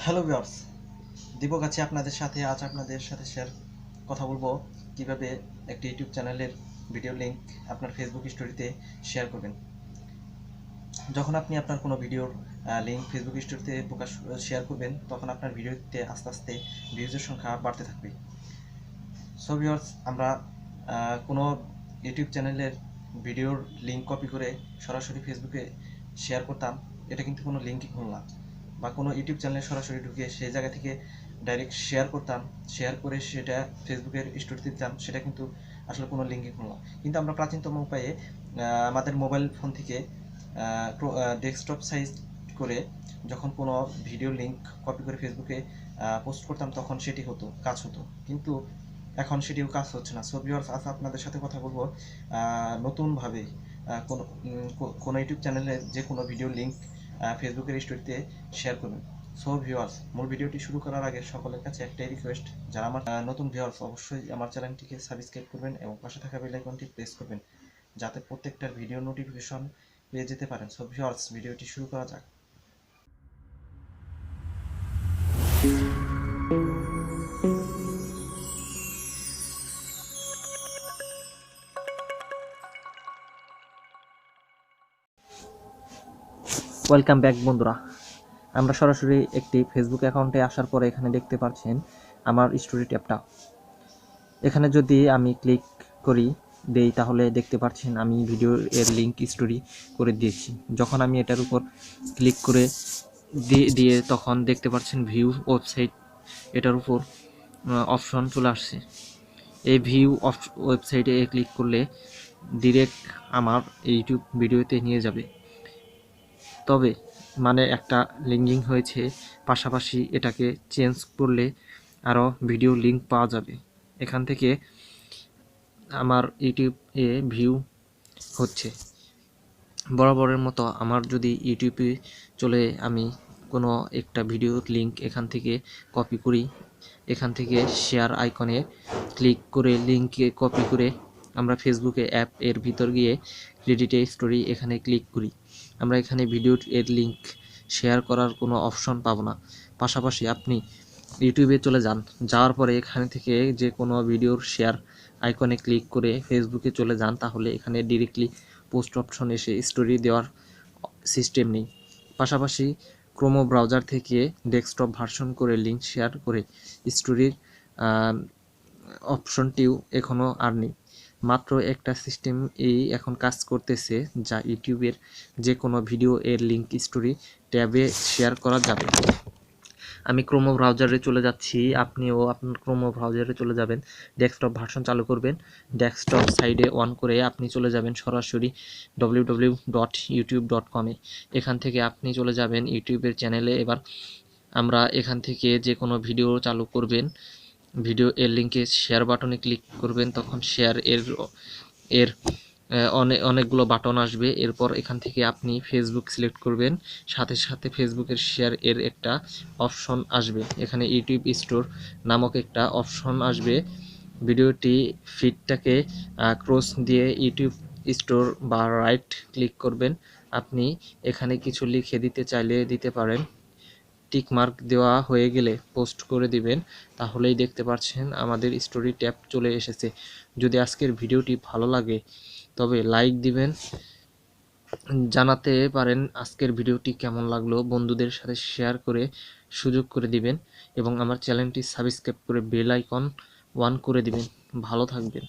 Hello viewers, Dipak আছে আপনাদের সাথে। আজ আপনাদের সাথে কথা বলবো কিভাবে একটি ইউটিউব চ্যানেলের ভিডিও লিংক আপনার ফেসবুক স্টোরিতে শেয়ার করবেন। যখন আপনি আপনার কোনো ভিডিওর লিংক ফেসবুক স্টোরিতে শেয়ার করবেন, তখন আপনার ভিডিওতে আস্তে আস্তে ভিউজের সংখ্যা বাড়তে থাকবে। সো ভিউয়ার্স, আমরা কোনো ইউটিউব চ্যানেলের ভিডিওর লিংক কপি করে সরাসরি ফেসবুকে শেয়ার করতাম, এটা কিন্তু কোনো লিঙ্কই খুলল না। বা কোনো ইউটিউব চ্যানেলে সরাসরি ঢুকে সেই জায়গা থেকে ডাইরেক্ট শেয়ার করতাম, শেয়ার করে সেটা ফেসবুকের স্টোরিতে দিতাম, সেটা কিন্তু আসলে কোনো লিঙ্কই খুলল না। কিন্তু আমরা প্রাচীনতম উপায়ে আমাদের মোবাইল ফোন থেকে ডেস্কটপ সাইজ করে যখন কোনো ভিডিও লিংক কপি করে ফেসবুকে পোস্ট করতাম, তখন সেটি কাজ হতো। কিন্তু এখন সেটিও কাজ হচ্ছে না। সো ভিউয়ার্স, আজ আপনাদের সাথে কথা বলবো নতুনভাবে কোনো ইউটিউব চ্যানেলে যে কোনো ভিডিও লিংক ফেসবুকের স্টোরিতে শেয়ার করবেন। সো ভিউয়ার্স, মূল ভিডিওটি শুরু করার আগে সকলের কাছে একটাই রিকোয়েস্ট, যারা আমার নতুন ভিউয়ার্স অবশ্যই আমার চ্যানেলটিকে সাবস্ক্রাইব করবেন এবং পাশে থাকা বেল আইকনটি প্রেস করবেন, যাতে প্রত্যেকটার ভিডিও নোটিফিকেশন পেয়ে যেতে পারেন। সো ভিউয়ার্স, ভিডিওটি শুরু করা যাক। ওয়েলকাম ব্যাক বন্ধুরা। আমরা সরাসরি একটি ফেসবুক অ্যাকাউন্টে আসার পরে এখানে দেখতে পাচ্ছেন আমার স্টোরি ট্যাবটা। এখানে যদি আমি ক্লিক দেই তাহলে দেখতে পাচ্ছেন আমি ভিডিও এর লিংক স্টোরি করে দিয়েছি। যখন আমি এটার উপর ক্লিক করে দিয়ে তখন দেখতে পাচ্ছেন ভিউ ওয়েবসাইট, এটার উপর অপশন চলে আসছে। এই ভিউ ওয়েবসাইটে ক্লিক করলে ডিরেক্ট আমার ইউটিউব ভিডিওতে নিয়ে যাবে। তবে একটা লিঙ্কিং হয়েছে, পাশাপাশি এটাকে চেঞ্জ করলে আরও ভিডিও লিংক পাওয়া যাবে। এখান থেকে আমার ইউটিউবে ভিউ হচ্ছে বরাবরের মতো। আমার যদি ইউটিউবে চলে আমি কোনো একটা ভিডিওর লিংক এখান থেকে কপি করি, এখান থেকে শেয়ার আইকনে ক্লিক করে লিঙ্কে কপি করে আমরা ফেসবুকে অ্যাপ এর ভিতর গিয়ে ক্রেডিট স্টোরি এখানে ক্লিক করি, আমরা এখানে ভিডিওর এর লিংক শেয়ার করার কোনো অপশন পাবো না। পাশাপাশি আপনি ইউটিউবে চলে যাওয়ার পরে এখানে থেকে যে কোনো ভিডিওর শেয়ার আইকনে ক্লিক করে ফেসবুকে চলে যান, তাহলে এখানে ডিরেক্টলি পোস্ট অপশন এসে স্টোরি দেওয়ার সিস্টেম নেই। পাশাপাশি ক্রোম ব্রাউজার থেকে ডেস্কটপ ভার্সন করে লিঙ্ক শেয়ার করে স্টোরির অপশনটিও এখনও আর নেই। মাত্র একটা সিস্টেম এখন কাজ করতেছে, যা ইউটিউবের যে কোনো ভিডিও এর লিঙ্ক স্টোরি ট্যাবে শেয়ার করা যাবে। আমি ক্রোম ব্রাউজারে চলে যাচ্ছি, আপনিও আপনার ক্রোম ব্রাউজারে চলে যাবেন, ডেস্কটপ ভার্সন চালু করবেন, ডেস্কটপ সাইডে অন করে আপনি চলে যাবেন সরাসরি www.youtube.com এ। এখান থেকে আপনি চলে যাবেন ইউটিউবের চ্যানেলে। এবার আমরা এখান থেকে যে কোনো ভিডিও চালু করবেন, ভিডিও এর লিঙ্কে শেয়ার বাটনে ক্লিক করবেন, তখন শেয়ার এর অনেকগুলো বাটন আসবে। এরপর এখান থেকে আপনি ফেসবুক সিলেক্ট করবেন, সাথে সাথে ফেসবুকের শেয়ার এর একটা অপশন আসবে। এখানে ইউটিউব স্টোর নামক একটা অপশন আসবে। ভিডিওটি ফিডটাকে ক্রস দিয়ে ইউটিউব স্টোর বা রাইট ক্লিক করবেন। আপনি এখানে কিছু লিখে দিতে চাইলে দিতে পারেন। টিক মার্ক দেওয়া হয়ে গেলে পোস্ট করে দিবেন, তাহলেই দেখতে পাচ্ছেন আমাদের স্টোরি ট্যাব চলে এসেছে। যদি আজকের ভিডিওটি ভালো লাগে তবে লাইক দিবেন, জানাতে পারেন আজকের ভিডিওটি কেমন লাগলো, বন্ধুদের সাথে শেয়ার করে সুযোগ করে দিবেন এবং আমার চ্যানেলটি সাবস্ক্রাইব করে বেল আইকন অন করে দিবেন। ভালো থাকবেন।